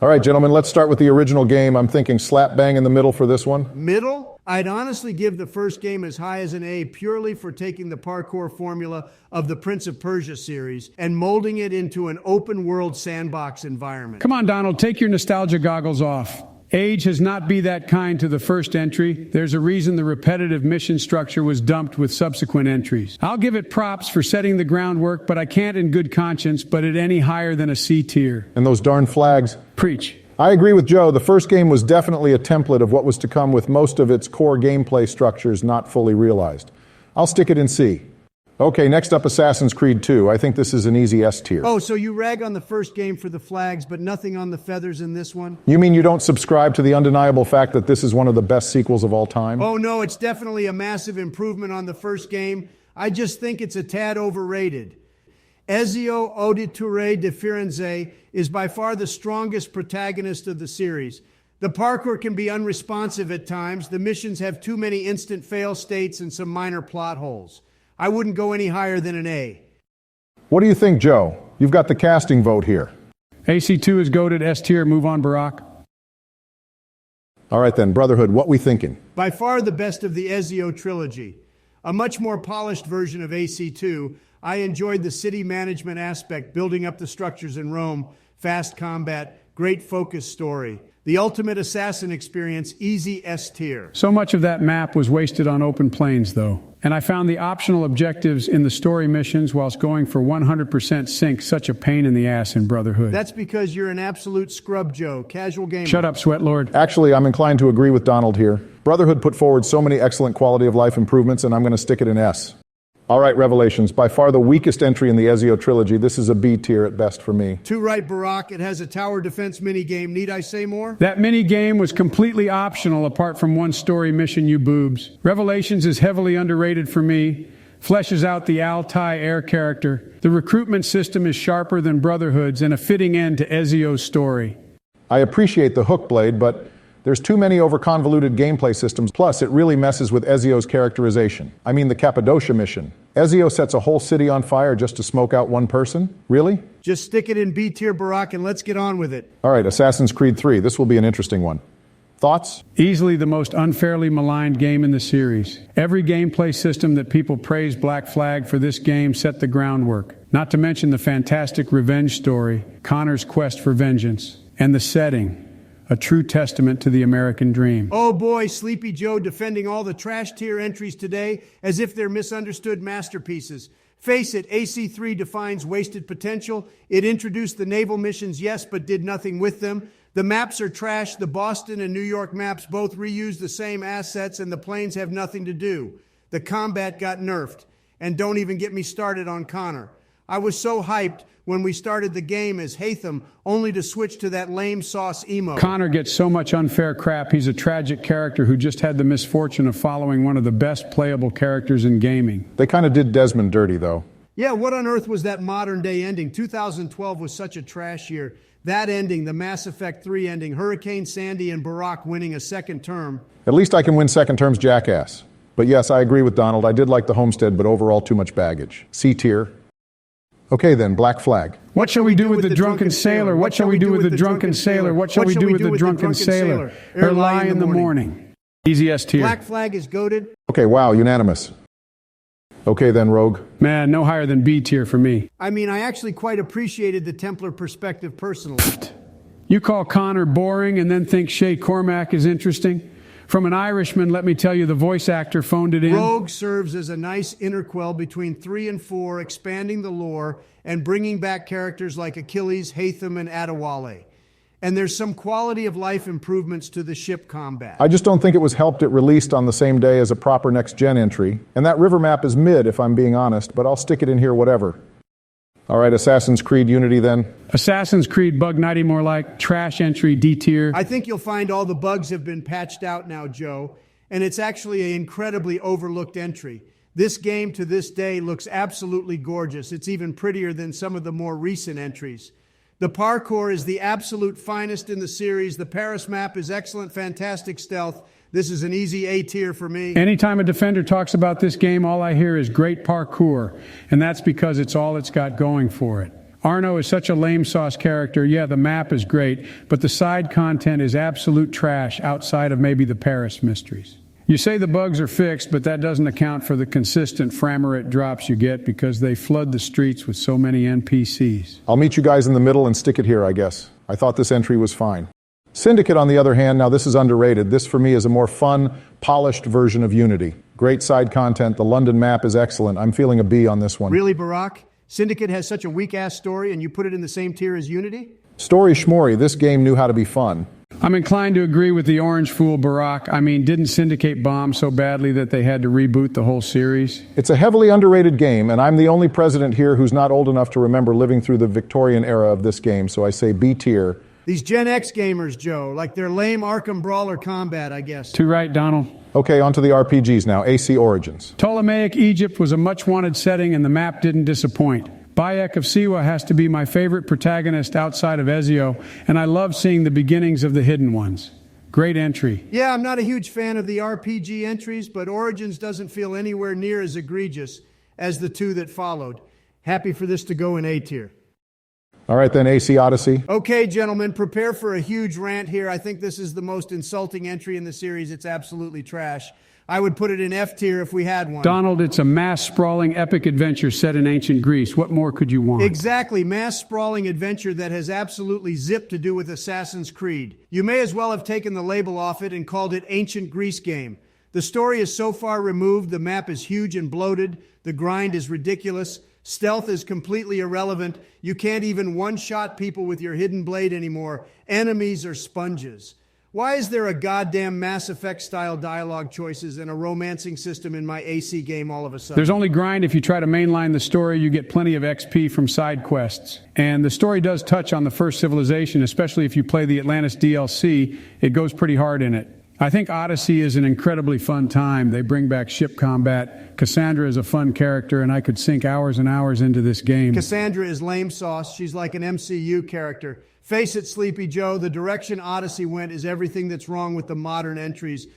All right, gentlemen, let's start with the original game. I'm thinking slap bang in the middle for this one. Middle? I'd honestly give the first game as high as an A purely for taking the parkour formula of the Prince of Persia series and molding it into an open world sandbox environment. Come on, Donald, take your nostalgia goggles off. Age has not been that kind to the first entry. There's a reason the repetitive mission structure was dumped with subsequent entries. I'll give it props for setting the groundwork, but I can't in good conscience put it any higher than a C tier. And those darn flags. Preach. I agree with Joe. The first game was definitely a template of what was to come with most of its core gameplay structures not fully realized. I'll stick it in C. Okay, next up, Assassin's Creed 2. I think this is an easy S tier. Oh, so you rag on the first game for the flags, but nothing on the feathers in this one? You mean you don't subscribe to the undeniable fact that this is one of the best sequels of all time? Oh, no, it's definitely a massive improvement on the first game. I just think it's a tad overrated. Ezio Auditore de Firenze is by far the strongest protagonist of the series. The parkour can be unresponsive at times. The missions have too many instant fail states and some minor plot holes. I wouldn't go any higher than an A. What do you think, Joe? You've got the casting vote here. AC2 is goated, S tier, move on, Barack. All right then, Brotherhood, what we thinking? By far the best of the Ezio trilogy. A much more polished version of AC2. I enjoyed the city management aspect, building up the structures in Rome, fast combat, great focus story. The ultimate assassin experience, easy S tier. So much of that map was wasted on open plains, though. And I found the optional objectives in the story missions whilst going for 100% sync such a pain in the ass in Brotherhood. That's because you're an absolute scrub, Joe. Casual gamer. Shut up, Sweatlord. Actually, I'm inclined to agree with Donald here. Brotherhood put forward so many excellent quality of life improvements, and I'm going to stick it in S. All right, Revelations, by far the weakest entry in the Ezio trilogy. This is a B tier at best for me. Too right, Barack. It has a tower defense minigame. Need I say more? That minigame was completely optional apart from one story mission, you boobs. Revelations is heavily underrated for me. Fleshes out the Altai air character. The recruitment system is sharper than Brotherhood's and a fitting end to Ezio's story. I appreciate the hook blade, but there's too many over-convoluted gameplay systems, plus it really messes with Ezio's characterization. I mean the Cappadocia mission. Ezio sets a whole city on fire just to smoke out one person? Really? Just stick it in B tier, Barack, and let's get on with it. All right, Assassin's Creed 3. This will be an interesting one. Thoughts? Easily the most unfairly maligned game in the series. Every gameplay system that people praise Black Flag for this game set the groundwork. Not to mention the fantastic revenge story, Connor's quest for vengeance, and the setting. A true testament to the American dream. Oh boy, Sleepy Joe defending all the trash tier entries today as if they're misunderstood masterpieces. Face it, AC3 defines wasted potential. It introduced the naval missions, yes, but did nothing with them. The maps are trash. The Boston and New York maps both reuse the same assets and the planes have nothing to do. The combat got nerfed. And don't even get me started on Connor. I was so hyped when we started the game as Hatham, only to switch to that lame sauce emo. Connor gets so much unfair crap. He's a tragic character who just had the misfortune of following one of the best playable characters in gaming. They kind of did Desmond dirty, though. Yeah, what on earth was that modern day ending? 2012 was such a trash year. That ending, the Mass Effect 3 ending, Hurricane Sandy and Barack winning a second term. At least I can win second term's jackass. But yes, I agree with Donald. I did like the Homestead, but overall too much baggage. C tier. Okay then, Black Flag. What shall we do with the drunken sailor? What shall we do with the drunken sailor? What shall we do with the drunken sailor? Or lie in the morning. Easy S tier. Black Flag is goated. Okay, wow, unanimous. Okay then, Rogue. Man, no higher than B tier for me. I mean, I actually quite appreciated the Templar perspective personally. You call Connor boring and then think Shay Cormac is interesting? From an Irishman, let me tell you, the voice actor phoned it in. Rogue serves as a nice interquel between 3 and 4, expanding the lore and bringing back characters like Achilles, Hatham, and Adewale. And there's some quality of life improvements to the ship combat. I just don't think it was helped it released on the same day as a proper next-gen entry. And that river map is mid, if I'm being honest, but I'll stick it in here whatever. All right, Assassin's Creed Unity then. Assassin's Creed Bug Nighty more like trash entry D tier. I think you'll find all the bugs have been patched out now, Joe, and it's actually an incredibly overlooked entry. This game to this day looks absolutely gorgeous. It's even prettier than some of the more recent entries. The parkour is the absolute finest in the series. The Paris map is excellent, fantastic stealth. This is an easy A tier for me. Anytime a defender talks about this game, all I hear is great parkour, and that's because it's all it's got going for it. Arno is such a lame sauce character. Yeah, the map is great, but the side content is absolute trash outside of maybe the Paris mysteries. You say the bugs are fixed, but that doesn't account for the consistent Framerate drops you get because they flood the streets with so many NPCs. I'll meet you guys in the middle and stick it here, I guess. I thought this entry was fine. Syndicate, on the other hand, now this is underrated. This, for me, is a more fun, polished version of Unity. Great side content. The London map is excellent. I'm feeling a B on this one. Really, Barack? Syndicate has such a weak-ass story, and you put it in the same tier as Unity? Story schmory. This game knew how to be fun. I'm inclined to agree with the orange fool Barack. I mean, didn't Syndicate bomb so badly that they had to reboot the whole series? It's a heavily underrated game, and I'm the only president here who's not old enough to remember living through the Victorian era of this game, so I say B tier. These Gen X gamers, Joe, like their lame Arkham Brawler combat, I guess. Too right, Donald. Okay, on to the RPGs now. AC Origins. Ptolemaic Egypt was a much-wanted setting, and the map didn't disappoint. Bayek of Siwa has to be my favorite protagonist outside of Ezio, and I love seeing the beginnings of the hidden ones. Great entry. Yeah, I'm not a huge fan of the RPG entries, but Origins doesn't feel anywhere near as egregious as the two that followed. Happy for this to go in A tier. All right, then, AC Odyssey. Okay, gentlemen, prepare for a huge rant here. I think this is the most insulting entry in the series. It's absolutely trash. I would put it in F tier if we had one. Donald, it's a mass-sprawling epic adventure set in ancient Greece. What more could you want? Exactly, mass-sprawling adventure that has absolutely zip to do with Assassin's Creed. You may as well have taken the label off it and called it Ancient Greece Game. The story is so far removed, the map is huge and bloated, the grind is ridiculous, stealth is completely irrelevant, you can't even one-shot people with your hidden blade anymore, enemies are sponges. Why is there a goddamn Mass Effect-style dialogue choices and a romancing system in my AC game all of a sudden? There's only grind if you try to mainline the story. You get plenty of XP from side quests. And the story does touch on the first civilization, especially if you play the Atlantis DLC. It goes pretty hard in it. I think Odyssey is an incredibly fun time. They bring back ship combat. Cassandra is a fun character, and I could sink hours and hours into this game. Cassandra is lame sauce. She's like an MCU character. Face it, Sleepy Joe, the direction Odyssey went is everything that's wrong with the modern entries.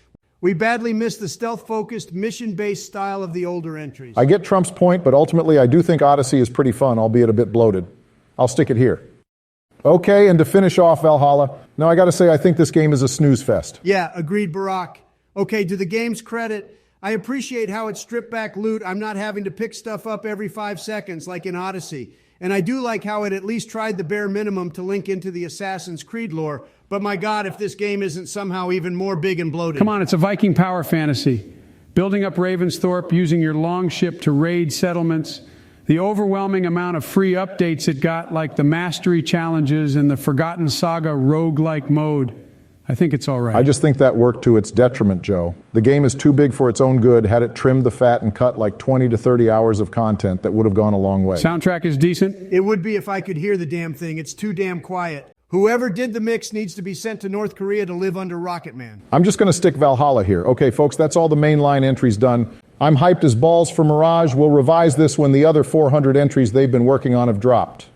We badly missed the stealth-focused, mission-based style of the older entries. I get Trump's point, but ultimately I do think Odyssey is pretty fun, albeit a bit bloated. I'll stick it here. Okay, and to finish off Valhalla, now I gotta say I think this game is a snooze fest. Yeah, agreed, Barack. Okay, to the game's credit, I appreciate how it stripped back loot. I'm not having to pick stuff up every 5 seconds like in Odyssey. And I do like how it at least tried the bare minimum to link into the Assassin's Creed lore. But my God, if this game isn't somehow even more big and bloated. Come on, it's a Viking power fantasy. Building up Ravensthorpe, using your longship to raid settlements. The overwhelming amount of free updates it got, like the Mastery Challenges and the Forgotten Saga roguelike mode. I think it's all right. I just think that worked to its detriment, Joe. The game is too big for its own good. Had it trimmed the fat and cut like 20 to 30 hours of content, that would have gone a long way. Soundtrack is decent. It would be if I could hear the damn thing. It's too damn quiet. Whoever did the mix needs to be sent to North Korea to live under Rocket Man. I'm just going to stick Valhalla here. Okay, folks, that's all the mainline entries done. I'm hyped as balls for Mirage. We'll revise this when the other 400 entries they've been working on have dropped.